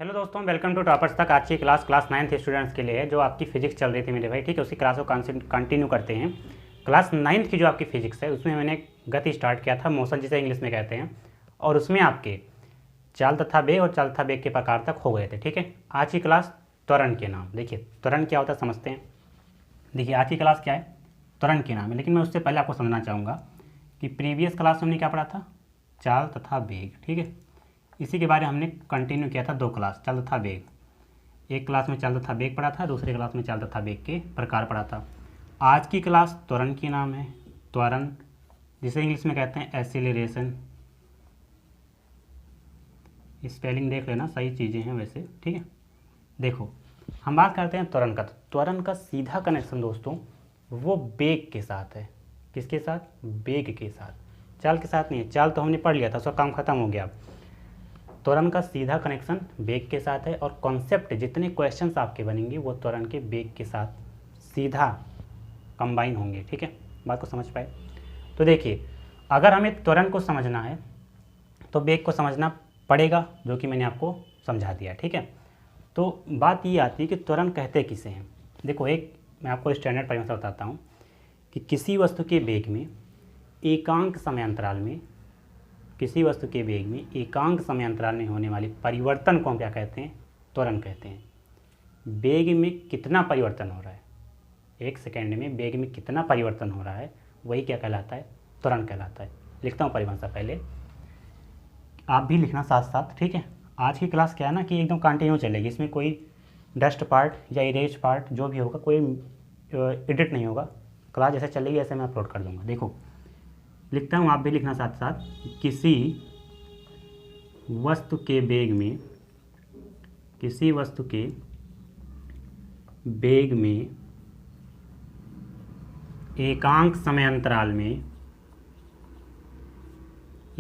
Hello दोस्तों, welcome to toppers तक। आज की क्लास 9th स्टूडेंट्स के लिए है। जो आपकी फिजिक्स चल रही थी मेरे भाई, ठीक है, उसी क्लास को कंटिन्यू करते हैं। क्लास 9th की जो आपकी फिजिक्स है उसमें मैंने गति स्टार्ट किया था, मोशन जिसे इंग्लिश में कहते हैं, और उसमें आपके चाल तथा वेग और चाल तथा वेग के प्रकार तक हो गए थे। ठीक है, आज की क्लास त्वरण के नाम। देखिए त्वरण क्या होता है समझते हैं। देखिए आज की क्लास क्या है, त्वरण के नाम है। लेकिन मैं उससे पहले आपको समझना चाहूँगा कि प्रीवियस क्लास में हमने क्या पढ़ा था, चाल तथा वेग। ठीक है, इसी के बारे में हमने कंटिन्यू किया था 2 क्लास, चाल तथा वेग। एक क्लास में चाल तथा वेग पढ़ा था, दूसरी क्लास में चाल तथा वेग के प्रकार पढ़ा था। आज की क्लास त्वरण की नाम है। त्वरण जिसे इंग्लिश में कहते हैं एक्सीलरेशन। स्पेलिंग देख लेना, सही चीज़ें हैं वैसे। ठीक है, देखो हम बात करते हैं त्वरण का। त्वरण का सीधा कनेक्शन दोस्तों वो वेग के साथ है। किसके साथ? वेग के साथ। चाल के साथ नहीं है। चाल तो हमने पढ़ लिया था, उसका काम खत्म हो गया। त्वरण का सीधा कनेक्शन वेग के साथ है, और कॉन्सेप्ट जितने क्वेश्चंस आपके बनेंगे वो त्वरण के वेग के साथ सीधा कंबाइन होंगे। ठीक है, बात को समझ पाए? तो देखिए अगर हमें त्वरण को समझना है तो वेग को समझना पड़ेगा, जो कि मैंने आपको समझा दिया। ठीक है, तो बात ये आती है कि त्वरण कहते किसे हैं। देखो एक मैं आपको स्टैंडर्ड परिभाषा बताता हूँ कि किसी वस्तु के वेग में एकांक समयांतराल में, किसी वस्तु के वेग में एकांक समयांतराल में होने वाले परिवर्तन को हम क्या कहते हैं? त्वरण कहते हैं। वेग में कितना परिवर्तन हो रहा है, 1 सेकेंड में वेग में कितना परिवर्तन हो रहा है, वही क्या कहलाता है? त्वरण कहलाता है। लिखता हूँ परिभाषा, पहले आप भी लिखना साथ साथ। ठीक है, आज की क्लास क्या है ना कि एकदम कंटिन्यू चलेगी। इसमें कोई डस्ट पार्ट या इरेज पार्ट जो भी होगा कोई एडिट नहीं होगा। क्लास जैसे चलेगी ऐसे मैं अपलोड कर दूँगा। देखो लिखता हूँ, आप भी लिखना साथ साथ। किसी वस्तु के वेग में, किसी वस्तु के वेग में एकांक समयांतराल में,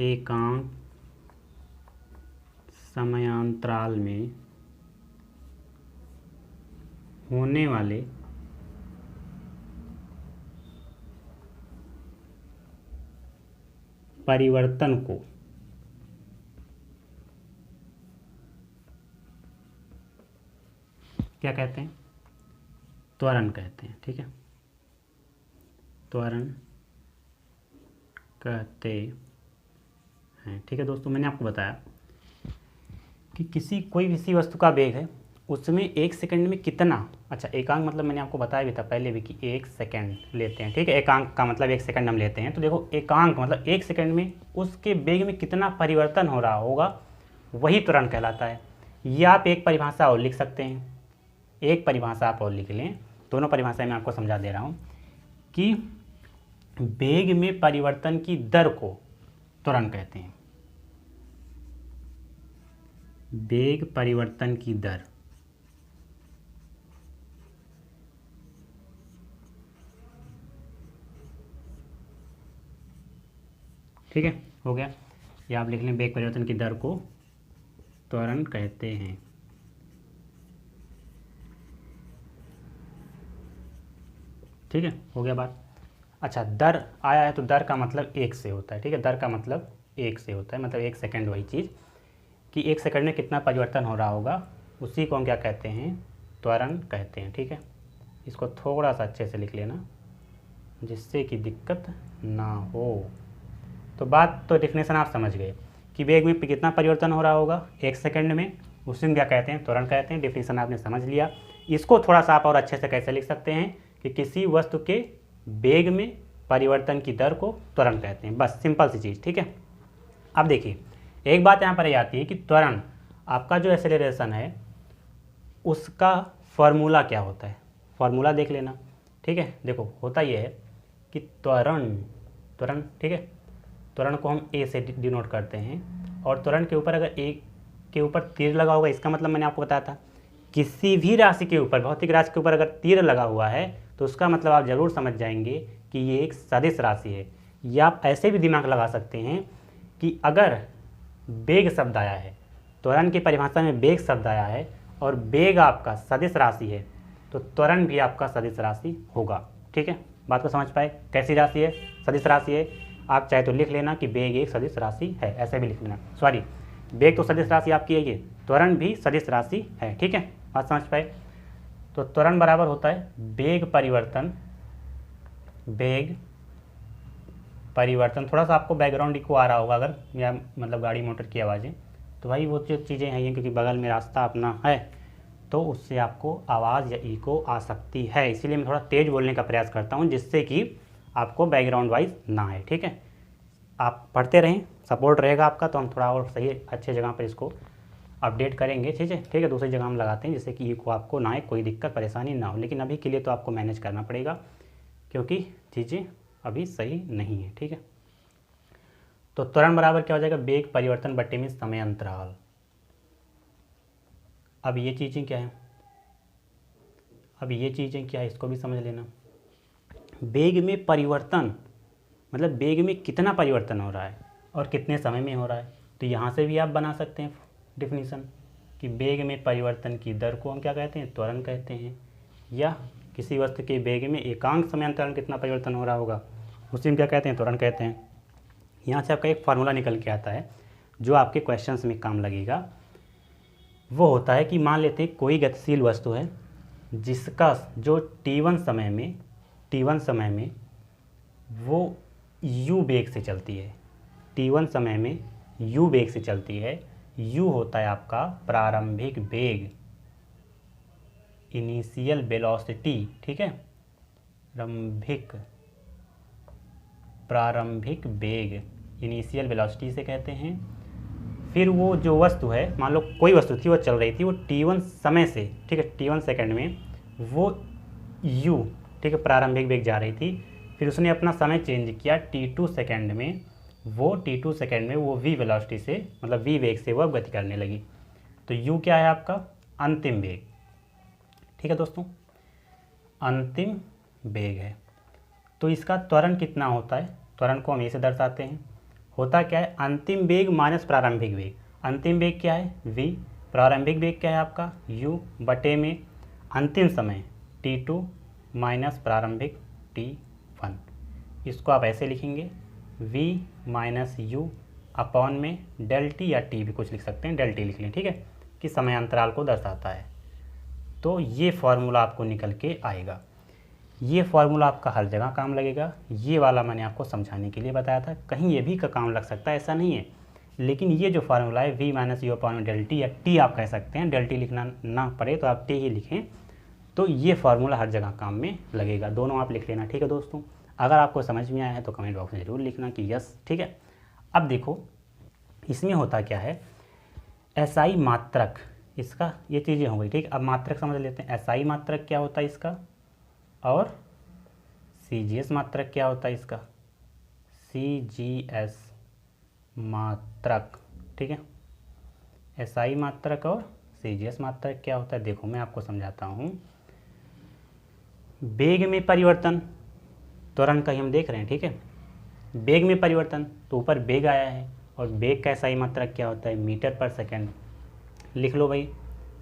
एकांक समयांतराल में होने वाले परिवर्तन को क्या कहते हैं? त्वरण कहते हैं। ठीक है, त्वरण कहते हैं। ठीक है दोस्तों, मैंने आपको बताया कि किसी वस्तु का वेग है, उसमें 1 सेकंड में कितना, अच्छा एकांक मतलब मैंने आपको बताया भी था पहले भी कि 1 सेकंड लेते हैं। ठीक है, एकांक का मतलब 1 सेकंड हम लेते हैं। तो देखो एकांक मतलब 1 सेकंड में उसके वेग में कितना परिवर्तन हो रहा होगा, वही त्वरण कहलाता है। या आप एक परिभाषा और लिख सकते हैं, एक परिभाषा आप और लिख लें। दोनों परिभाषाएं मैं आपको समझा दे रहा हूँ कि वेग में परिवर्तन की दर को त्वरण कहते हैं। वेग परिवर्तन की दर, ठीक है, हो गया। या आप लिख लें वेग परिवर्तन की दर को त्वरण कहते हैं। ठीक है, हो गया बात। अच्छा दर आया है तो दर का मतलब 1 से होता है। ठीक है, दर का मतलब 1 से होता है, मतलब 1 सेकंड, वही चीज़ कि 1 सेकंड में कितना परिवर्तन हो रहा होगा, उसी को हम क्या कहते हैं? त्वरण कहते हैं। ठीक है, इसको थोड़ा सा अच्छे से लिख लेना जिससे कि दिक्कत ना हो। तो बात तो डेफिनेशन आप समझ गए कि वेग में कितना परिवर्तन हो रहा होगा 1 सेकंड में, उसी क्या कहते हैं? त्वरण कहते हैं। डेफिनेशन आपने समझ लिया। इसको थोड़ा सा आप और अच्छे से कैसे लिख सकते हैं कि किसी वस्तु के वेग में परिवर्तन की दर को त्वरण कहते हैं। बस सिंपल सी चीज़। ठीक है, अब देखिए एक बात यहाँ पर ये आती है कि त्वरण आपका जो एक्सेलरेशन है उसका फॉर्मूला क्या होता है? फॉर्मूला देख लेना। ठीक है, देखो होता ये है कि त्वरण ठीक है, त्वरण को हम ए से डिनोट करते हैं, और त्वरण के ऊपर अगर ए के ऊपर तीर लगा होगा, इसका मतलब मैंने आपको बताया था किसी भी राशि के ऊपर, भौतिक राशि के ऊपर अगर तीर लगा हुआ है तो उसका मतलब आप ज़रूर समझ जाएंगे कि ये एक सदिश राशि है। या आप ऐसे भी दिमाग लगा सकते हैं कि अगर वेग शब्द आया है, त्वरण की परिभाषा में वेग शब्द आया है और वेग आपका सदिश राशि है, तो त्वरण भी आपका सदिश राशि होगा। ठीक है, बात को समझ पाए? कैसी राशि है? सदिश राशि है। आप चाहे तो लिख लेना कि वेग एक सदिश राशि है, ऐसे भी लिख लेना। सॉरी, वेग तो सदिश राशि आपकी है ये, त्वरण भी सदिश राशि है। ठीक है, बात समझ पाए। तो त्वरण बराबर होता है वेग परिवर्तन। थोड़ा सा आपको बैकग्राउंड इको आ रहा होगा अगर, या मतलब गाड़ी मोटर की आवाज़ें, तो भाई वो जो चीज़ें हैं, क्योंकि बगल में रास्ता अपना है तो उससे आपको आवाज़ या इको आ सकती है, इसीलिए मैं थोड़ा तेज़ बोलने का प्रयास करता हूँ जिससे कि आपको बैकग्राउंड वाइज ना आए। ठीक है, आप पढ़ते रहें, सपोर्ट रहेगा आपका, तो हम थोड़ा और सही अच्छे जगह पर इसको अपडेट करेंगे। ठीक है, दूसरी जगह हम लगाते हैं जिससे कि इको आपको ना आए, कोई दिक्कत परेशानी ना हो। लेकिन अभी के लिए तो आपको मैनेज करना पड़ेगा क्योंकि चीज़ें अभी सही नहीं है। ठीक है, तो त्वरण बराबर क्या हो जाएगा, वेग परिवर्तन बटे में समय अंतराल। अब ये चीज़ें क्या है, इसको भी समझ लेना। वेग में परिवर्तन मतलब वेग में कितना परिवर्तन हो रहा है और कितने समय में हो रहा है। तो यहाँ से भी आप बना सकते हैं डिफिनीसन कि वेग में परिवर्तन की दर को हम क्या कहते हैं, त्वरण कहते हैं, या किसी वस्तु के वेग में एकांक समय अंतराल कितना परिवर्तन हो रहा होगा उसे हम क्या कहते हैं, त्वरण कहते हैं। यहाँ से आपका एक फार्मूला निकल के आता है जो आपके क्वेश्चंस में काम लगेगा। वो होता है कि मान लेते हैं कोई गतिशील वस्तु है जिसका जो t1 समय में वो u वेग से चलती है, t1 समय में u वेग से चलती है। u होता है आपका प्रारंभिक वेग, इनिशियल वेलोसिटी। ठीक है, प्रारंभिक वेग इनिशियल वेलोसिटी से कहते हैं। फिर वो जो वस्तु है, मान लो कोई वस्तु थी वो चल रही थी, वो t1 समय से, ठीक है, t1 सेकंड में वो u, ठीक है, प्रारंभिक वेग जा रही थी। फिर उसने अपना समय चेंज किया t2 सेकंड में, वो t2 सेकंड में वो v वेलोसिटी से मतलब v वेग से वो अब गति करने लगी। तो u क्या है आपका, अंतिम वेग। ठीक है दोस्तों, अंतिम वेग है। तो इसका त्वरण कितना होता है, त्वरण को हम ऐसे दर्शाते हैं, होता क्या है, अंतिम वेग माइनस प्रारंभिक वेग। अंतिम वेग क्या है v, प्रारंभिक वेग क्या है आपका u, बटे में अंतिम समय t2 माइनस प्रारंभिक t1। इसको आप ऐसे लिखेंगे v माइनस u अपॉन में डेल टी, या t भी कुछ लिख सकते हैं, डेल टी लिख लें। ठीक है, कि समय अंतराल को दर्शाता है। तो ये फार्मूला आपको निकल के आएगा। ये फार्मूला आपका हर जगह काम लगेगा। ये वाला मैंने आपको समझाने के लिए बताया था, कहीं ये भी का काम लग सकता है ऐसा नहीं है, लेकिन ये जो फार्मूला है v minus U upon del T, या टी आप कह सकते हैं, डेल टी लिखना ना पड़े तो आप टी ही लिखें। तो ये फार्मूला हर जगह काम में लगेगा, दोनों आप लिख लेना। ठीक है दोस्तों, अगर आपको समझ में आया है तो कमेंट बॉक्स में ज़रूर लिखना कि यस। ठीक है, अब देखो इसमें होता क्या है, एसआई मात्रक, इसका ये चीज़ें हो गई। ठीक, अब मात्रक समझ लेते हैं। एसआई मात्रक क्या होता है इसका, और सीजीएस मात्रक क्या होता है इसका, सीजीएस मात्रक। ठीक है, एसआई मात्रक और सीजीएस मात्रक क्या होता है, देखो मैं आपको समझाता हूँ। वेग में परिवर्तन, त्वरण का ही हम देख रहे हैं। ठीक है, वेग में परिवर्तन, तो ऊपर वेग आया है, और वेग का एसआई मात्रक क्या होता है, मीटर पर सेकंड। लिख लो भाई,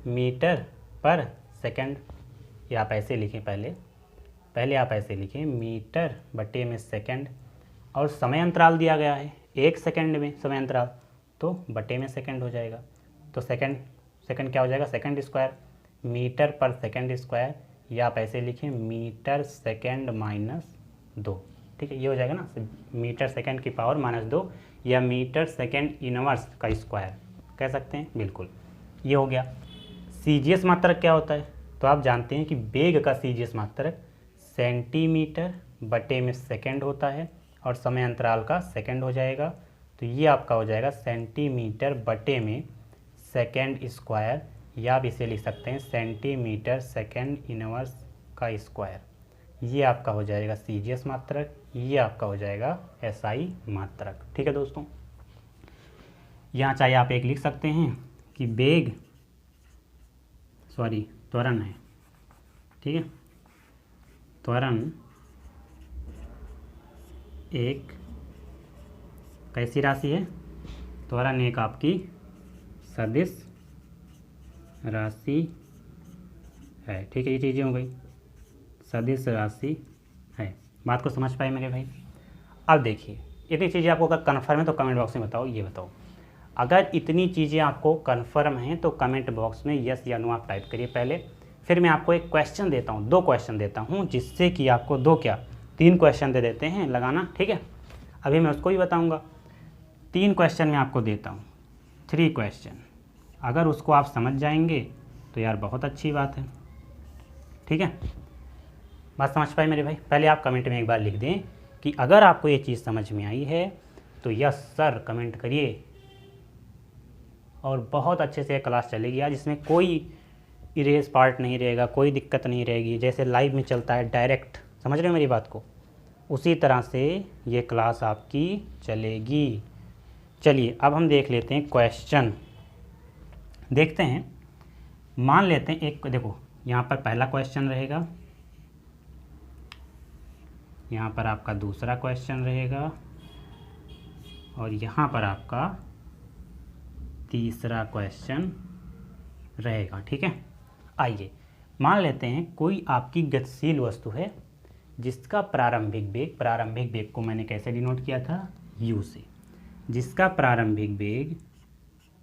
मीटर पर सेकंड, या आप ऐसे लिखें, पहले आप ऐसे लिखें मीटर बटे में सेकंड, और समय अंतराल दिया गया है 1 सेकंड में समय अंतराल, तो बटे में सेकंड हो जाएगा। तो सेकंड क्या हो जाएगा, सेकंड स्क्वायर, मीटर पर सेकंड स्क्वायर, या आप ऐसे लिखें मीटर सेकंड माइनस 2। ठीक है, ये हो जाएगा ना, मीटर सेकंड की पावर -2, या मीटर सेकंड इनवर्स का स्क्वायर कह सकते हैं, बिल्कुल ये हो गया। सीजीएस मात्रक क्या होता है, तो आप जानते हैं कि वेग का सीजीएस मात्रक सेंटीमीटर बटे में सेकंड होता है, और समय अंतराल का सेकंड हो जाएगा। तो ये आपका हो जाएगा सेंटीमीटर बटे में सेकंड स्क्वायर, या आप इसे लिख सकते हैं सेंटीमीटर सेकंड इनवर्स का स्क्वायर। ये आपका हो जाएगा सीजीएस मात्रक, ये आपका हो जाएगा एसआई मात्रक। ठीक है दोस्तों, यहाँ चाहे आप एक लिख सकते हैं कि वेग त्वरण है। ठीक है, त्वरण एक कैसी राशि है, त्वरण एक आपकी सदिश राशि है। ठीक है, ये चीज़ें हो गई, सदिश राशि है। बात को समझ पाए मेरे भाई। अब देखिए, इतनी चीज़ें आपको अगर कन्फर्म है तो कमेंट बॉक्स में बताओ, ये बताओ। अगर इतनी चीज़ें आपको कन्फर्म हैं तो कमेंट बॉक्स में यस या नो आप टाइप करिए पहले। फिर मैं आपको एक क्वेश्चन देता हूँ, 2 क्वेश्चन देता हूँ, जिससे कि आपको 2 क्या 3 क्वेश्चन दे देते हैं लगाना, ठीक है। अभी मैं उसको ही बताऊँगा। 3 क्वेश्चन मैं आपको देता हूँ, 3 क्वेश्चन। अगर उसको आप समझ जाएंगे तो यार बहुत अच्छी बात है, ठीक है। बात समझ पाए मेरे भाई? पहले आप कमेंट में एक बार लिख दें कि अगर आपको ये चीज़ समझ में आई है तो यस सर कमेंट करिए, और बहुत अच्छे से क्लास चलेगी आज। इसमें कोई इरेज पार्ट नहीं रहेगा, कोई दिक्कत नहीं रहेगी। जैसे लाइव में चलता है डायरेक्ट, समझ रहे हो मेरी बात को, उसी तरह से ये क्लास आपकी चलेगी। चलिए अब हम देख लेते हैं क्वेश्चन, देखते हैं। मान लेते हैं एक, देखो यहाँ पर पहला क्वेश्चन रहेगा, यहाँ पर आपका दूसरा क्वेश्चन रहेगा, और यहाँ पर आपका तीसरा क्वेश्चन रहेगा, ठीक है। आइए मान लेते हैं कोई आपकी गतिशील वस्तु है जिसका प्रारंभिक वेग को मैंने कैसे डिनोट किया था, u से, जिसका प्रारंभिक वेग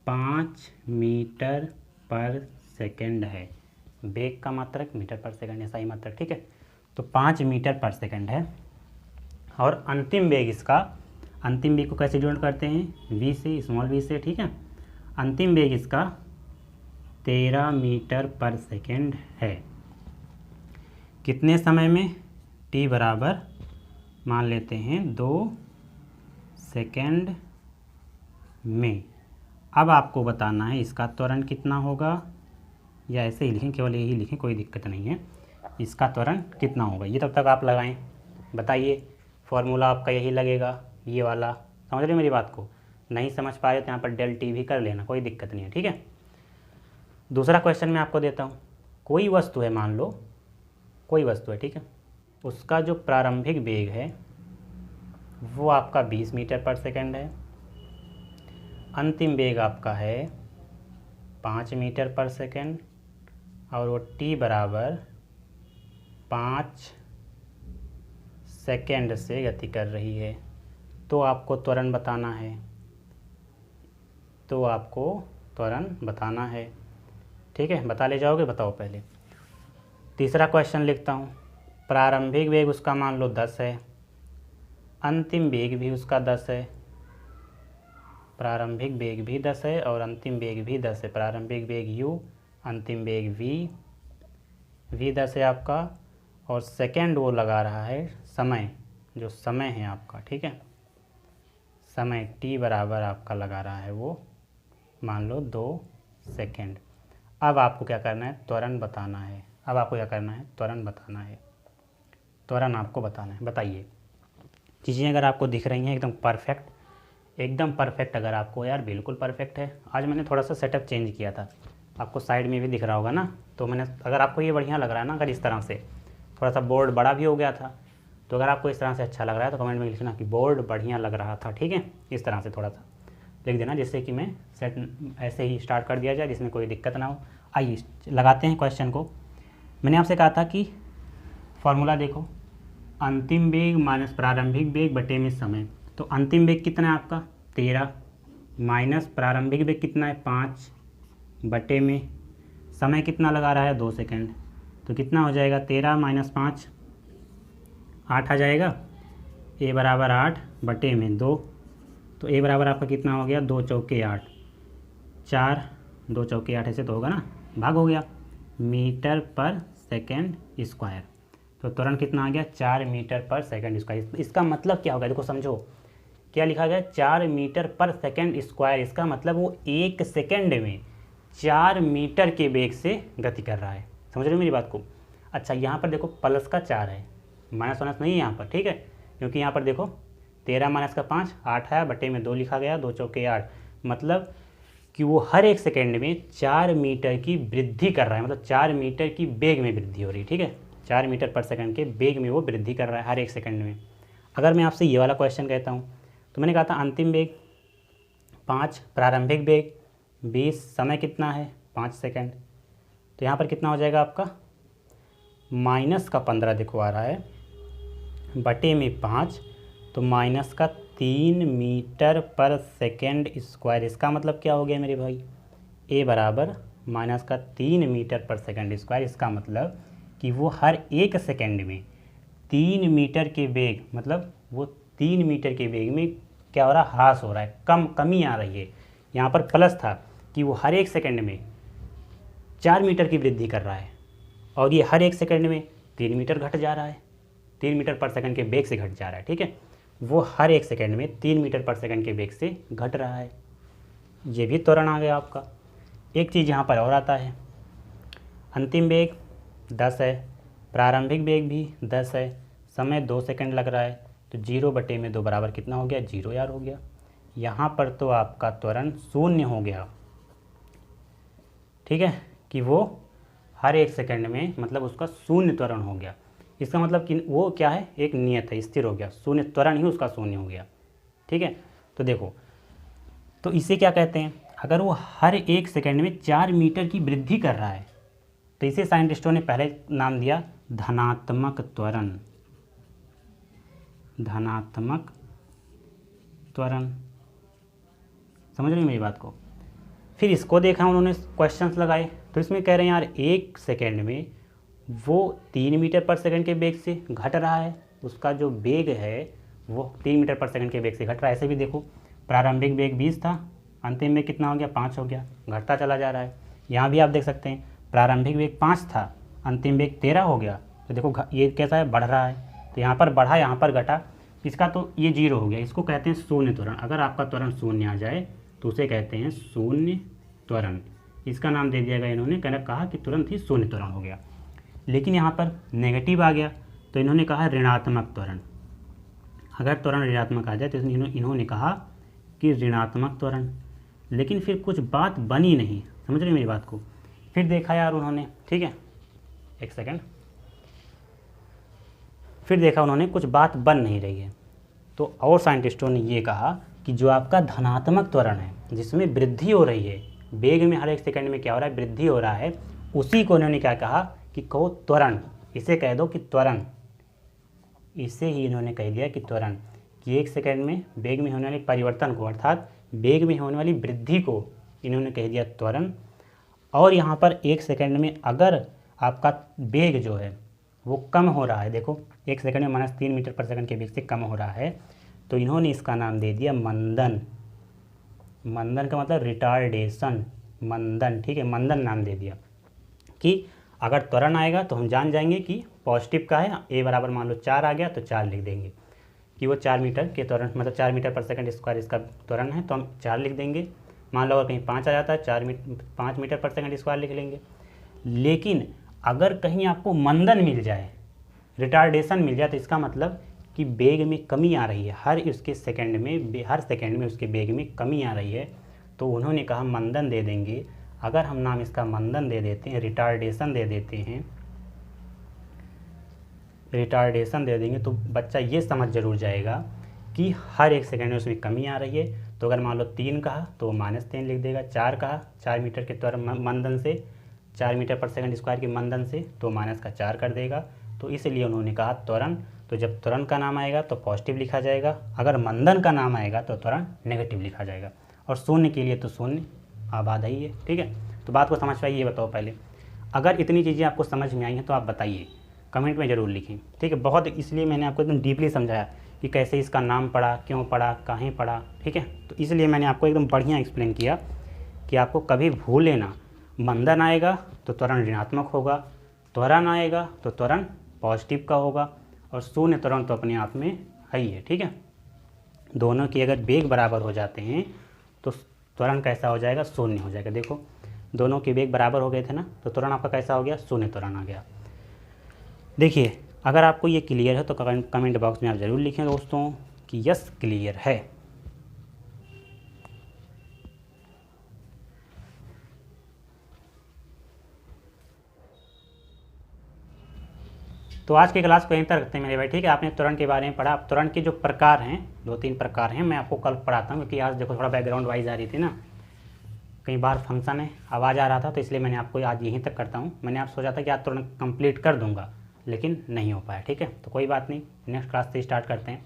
5 मीटर पर सेकंड है। वेग का मात्रक मीटर पर सेकंड है, सही मात्रक, ठीक है। तो 5 मीटर पर सेकंड है, और अंतिम वेग इसका, अंतिम वेग को कैसे डिनोट करते हैं, v से, स्मॉल v से, ठीक है। अंतिम वेग इसका 13 मीटर पर सेकंड है। कितने समय में, t बराबर मान लेते हैं 2 सेकंड में। अब आपको बताना है इसका त्वरण कितना होगा, या ऐसे ही लिखें, केवल यही लिखें, कोई दिक्कत नहीं है। इसका त्वरण कितना होगा ये तब तक आप लगाएं, बताइए। फॉर्मूला आपका यही लगेगा, ये वाला, समझ रहे मेरी बात को। नहीं समझ पा रहे तो यहाँ पर डेल टी भी कर लेना, कोई दिक्कत नहीं है, ठीक है। दूसरा क्वेश्चन मैं आपको देता हूँ। कोई वस्तु है, मान लो कोई वस्तु है, ठीक है। उसका जो प्रारंभिक वेग है वो आपका 20 मीटर पर सेकंड है। अंतिम वेग आपका है 5 मीटर पर सेकंड, और वो t बराबर 5 सेकंड से गति कर रही है। तो आपको त्वरण बताना है, ठीक है। बता ले जाओगे, बताओ पहले। तीसरा क्वेश्चन लिखता हूँ। प्रारंभिक वेग उसका मान लो 10 है, अंतिम वेग भी उसका 10 है। प्रारंभिक वेग भी 10 है और अंतिम वेग भी 10 है। प्रारंभिक वेग u, अंतिम वेग v 10 है आपका, और सेकंड वो लगा रहा है समय, जो समय है आपका, ठीक है। समय t बराबर आपका लगा रहा है वो, मान लो 2 सेकंड। अब आपको क्या करना है, त्वरण बताना है। त्वरण आपको बताना है। बताइए, चीज़ें अगर आपको दिख रही हैं एकदम परफेक्ट अगर आपको, यार बिल्कुल परफेक्ट है। आज मैंने थोड़ा सा सेटअप चेंज किया था, आपको साइड में भी दिख रहा होगा ना। तो मैंने, अगर आपको ये बढ़िया लग रहा है ना, अगर इस तरह से, थोड़ा सा बोर्ड बड़ा भी हो गया था, तो अगर आपको इस तरह से अच्छा लग रहा है तो कमेंट में लिखना कि बोर्ड बढ़िया लग रहा था, ठीक है। इस तरह से थोड़ा सा लिख देना, जिससे कि मैं सेट ऐसे ही स्टार्ट कर दिया जाए, जिसमें कोई दिक्कत ना हो। आइए लगाते हैं क्वेश्चन को। मैंने आपसे कहा था कि फॉर्मूला देखो, अंतिम वेग माइनस प्रारंभिक वेग बटे में समय। तो अंतिम वेग कितना है आपका 13, माइनस प्रारंभिक वेग कितना है 5, बटे में समय कितना लगा रहा है 2 सेकंड। तो कितना हो जाएगा 13 माइनस 5, 8 आ जाएगा। a बराबर 8 बटे में 2, तो a बराबर आपका कितना हो गया, 2 चौके 8, 4, 2 चौके 8 ऐसे तो होगा ना, भाग हो गया, मीटर पर सेकंड स्क्वायर। तो त्वरण कितना आ गया 4 मीटर पर सेकंड स्क्वायर। इसका मतलब क्या होगा, देखो समझो, क्या लिखा गया 4 मीटर पर सेकंड स्क्वायर। इसका मतलब वो 1 सेकंड में 4 मीटर के वेग से गति कर रहा है। समझ रहे हो मेरी बात को। अच्छा, यहाँ पर देखो प्लस का 4 है, माइनस वाइनस नहीं है यहाँ पर, ठीक है। क्योंकि यहाँ पर देखो 13 माइनस का 5, 8 है, बटे में 2 लिखा गया, 2 चौके 8। मतलब कि वो हर 1 सेकेंड में 4 मीटर की वृद्धि कर रहा है, मतलब 4 मीटर की वेग में वृद्धि हो रही है, ठीक है। 4 मीटर पर सेकंड के वेग में वो वृद्धि कर रहा है हर 1 सेकंड में। अगर मैं आपसे ये वाला क्वेश्चन कहता हूँ, तो मैंने कहा था अंतिम वेग 5, प्रारंभिक वेग 20, समय कितना है 5 सेकंड। तो यहाँ पर कितना हो जाएगा आपका, माइनस का 15 देखो आ रहा है, बटे में 5, तो माइनस का 3 मीटर पर सेकेंड स्क्वायर। इसका मतलब क्या हो गया मेरे भाई, ए बराबर माइनस का 3 मीटर पर सेकेंड स्क्वायर। इसका मतलब कि वो हर 1 सेकेंड में 3 मीटर के वेग, मतलब वो 3 मीटर के वेग में क्या हो रहा है, ह्रास हो रहा है, कमी आ रही है। यहाँ पर प्लस था कि वो हर 1 सेकेंड में 4 मीटर की वृद्धि कर रहा है, और ये हर 1 सेकेंड में 3 मीटर घट जा रहा है, 3 मीटर पर सेकंड के वेग से घट जा रहा है। ठीक है, वो हर 1 सेकेंड में 3 मीटर पर सेकंड के वेग से घट रहा है। ये भी त्वरण आ गया आपका। एक चीज़ यहाँ पर और आता है, अंतिम वेग 10 है, प्रारंभिक वेग भी 10 है, समय 2 सेकंड लग रहा है, तो 0/2 बराबर कितना हो गया, 0 यार हो गया। यहाँ पर तो आपका त्वरण 0 हो गया। ठीक है, कि वो हर 1 सेकंड में, मतलब उसका 0 त्वरण हो गया। इसका मतलब कि वो क्या है, एक नियत है, स्थिर हो गया, 0 त्वरण ही उसका 0 हो गया। ठीक है, तो देखो, तो इसे क्या कहते हैं, अगर वो हर 1 सेकंड में 4 मीटर की वृद्धि कर रहा है, तो इसे साइंटिस्टों ने पहले नाम दिया धनात्मक त्वरण। धनात्मक त्वरण, समझ रहे हैं मेरी बात को। फिर इसको देखा उन्होंने, क्वेश्चंस लगाए, तो इसमें कह रहे हैं यार 1 सेकेंड में वो 3 मीटर पर सेकंड के वेग से घट रहा है, उसका जो वेग है वो 3 मीटर पर सेकंड के वेग से घट रहा है। ऐसे भी देखो, प्रारंभिक वेग 20 था, अंतिम में कितना हो गया, 5 हो गया, घटता चला जा रहा है। यहाँ भी आप देख सकते हैं, प्रारंभिक वेग 5 था, अंतिम वेग 13 हो गया, तो देखो ये कैसा है, बढ़ रहा है। तो यहाँ पर बढ़ा, यहाँ पर घटा, इसका तो ये 0 हो गया। इसको कहते हैं शून्य त्वरण। अगर आपका त्वरण 0 आ जाए तो उसे कहते हैं शून्य त्वरण। इसका नाम दे दिया गया इन्होंने, कहा कि तुरंत ही शून्य त्वरण हो गया। लेकिन यहाँ पर नेगेटिव आ गया, तो इन्होंने कहा ऋणात्मक त्वरण। अगर त्वरण ऋणात्मक आ जाए तो इन्होंने कहा कि ऋणात्मक त्वरण। लेकिन फिर कुछ बात बनी नहीं, समझ रहे मेरी बात को। फिर देखा यार उन्होंने, ठीक है, एक सेकंड, फिर देखा उन्होंने कुछ बात बन नहीं रही है, तो और साइंटिस्टों ने ये कहा कि जो आपका धनात्मक त्वरण है, जिसमें वृद्धि हो रही है, वेग में हर 1 सेकंड में क्या हो रहा है, वृद्धि हो रहा है, उसी को उन्होंने क्या कहा कि कहो त्वरण, इसे कह दो कि त्वरण। इसे ही इन्होंने कह दिया कि त्वरण, कि 1 सेकंड में वेग में होने वाले परिवर्तन को, अर्थात वेग में होने वाली वृद्धि को इन्होंने कह दिया त्वरण। और यहाँ पर 1 सेकंड में अगर आपका वेग जो है वो कम हो रहा है, देखो 1 सेकंड में -3 मीटर पर सेकंड के वेग से कम हो रहा है, तो इन्होंने इसका नाम दे दिया मंदन। मंदन का मतलब रिटार्डेशन, मंदन। ठीक है, मंदन नाम दे दिया कि अगर त्वरण आएगा तो हम जान जाएंगे कि पॉजिटिव का है। ए बराबर मान लो 4 आ गया तो 4 लिख देंगे कि वो 4 मीटर के त्वरण, मतलब 4 मीटर पर सेकंड स्क्वायर इसका त्वरण है, तो हम 4 लिख देंगे। मान लो अगर कहीं 5 आ जाता है, 5 मीटर पर सेकंड स्क्वायर लिख लेंगे। लेकिन अगर कहीं आपको मंदन मिल जाए, रिटार्डेशन मिल जाए, तो इसका मतलब कि वेग में कमी आ रही है, हर सेकंड में उसके वेग में कमी आ रही है, तो उन्होंने कहा मंदन दे देंगे। अगर हम नाम इसका मंदन दे देते हैं, रिटार्डेशन दे देते हैं, रिटार्डेशन दे देंगे, तो बच्चा ये समझ जरूर जाएगा कि हर 1 सेकंड में उसमें कमी आ रही है। तो अगर मान लो 3 कहा तो -3 लिख देगा, 4 कहा 4 मीटर के त्वरण मंदन से, 4 मीटर पर सेकंड स्क्वायर के मंदन से, तो -4 कर देगा। तो इसलिए उन्होंने कहा त्वरण। तो जब त्वरण का नाम आएगा तो पॉजिटिव लिखा जाएगा, अगर मंदन का नाम आएगा तो त्वरण नेगेटिव लिखा जाएगा। और शून्य के लिए तो शून्य आबादा ही है। ठीक है, तो बात को समझ पाइए, ये बताओ पहले, अगर इतनी चीज़ें आपको समझ में आई हैं तो आप बताइए, कमेंट में ज़रूर लिखें। ठीक है, बहुत इसलिए मैंने आपको एकदम डीपली समझाया कि कैसे इसका नाम पड़ा, क्यों पड़ा, कहाँ पड़ा। ठीक है, तो इसलिए मैंने आपको एकदम बढ़िया एक्सप्लेन किया कि आपको कभी भूले ना, मंदन आएगा तो त्वरण ऋणात्मक होगा, त्वरण आएगा तो त्वरण पॉजिटिव का होगा, और शून्य त्वरण तो अपने आप में है ही है। ठीक है, दोनों की अगर वेग बराबर हो जाते हैं तो त्वरण कैसा हो जाएगा, शून्य हो जाएगा। देखो दोनों के वेग बराबर हो गए थे ना, तो त्वरण आपका कैसा हो गया, शून्य त्वरण आ गया। देखिए, अगर आपको ये क्लियर है तो कमेंट बॉक्स में आप ज़रूर लिखें दोस्तों कि यस क्लियर है। तो आज की क्लास को यहीं तक रखते हैं मेरे भाई। ठीक है, आपने त्वरण के बारे में पढ़ा। अब त्वरण के जो प्रकार हैं, 2-3 प्रकार हैं, मैं आपको कल पढ़ाता हूँ, क्योंकि आज देखो थोड़ा बैकग्राउंड वाइज आ रही थी ना, कई बार फंक्शन है, आवाज़ आ रहा था, तो इसलिए मैंने आपको आज यहीं तक करता हूँ। मैंने आप सोचा था कि आज त्वरण कंप्लीट कर दूँगा, लेकिन नहीं हो पाया। ठीक है, तो कोई बात नहीं, नेक्स्ट क्लास से स्टार्ट करते हैं।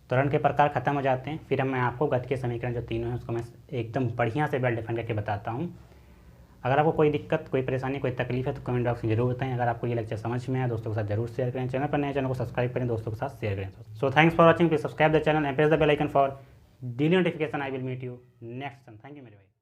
त्वरण के प्रकार खत्म हो जाते हैं। फिर मैं आपको गति के समीकरण जो तीनों हैं उसको मैं एकदम बढ़िया से वेल डिफाइन करके बताता हूँ। अगर आपको कोई दिक्कत, कोई परेशानी, कोई तकलीफ है तो कमेंट बॉक्स में जरूर बताएं। अगर आपको ये लेक्चर समझ में आया दोस्तों के साथ जरूर शेयर करें। चैनल पर नए चैनल को सब्सक्राइब करें, दोस्तों के साथ शेयर करें। So thanks for watching, please subscribe the channel and press the bell icon for daily notification. I will meet you next time. Thank you मेरे भाई।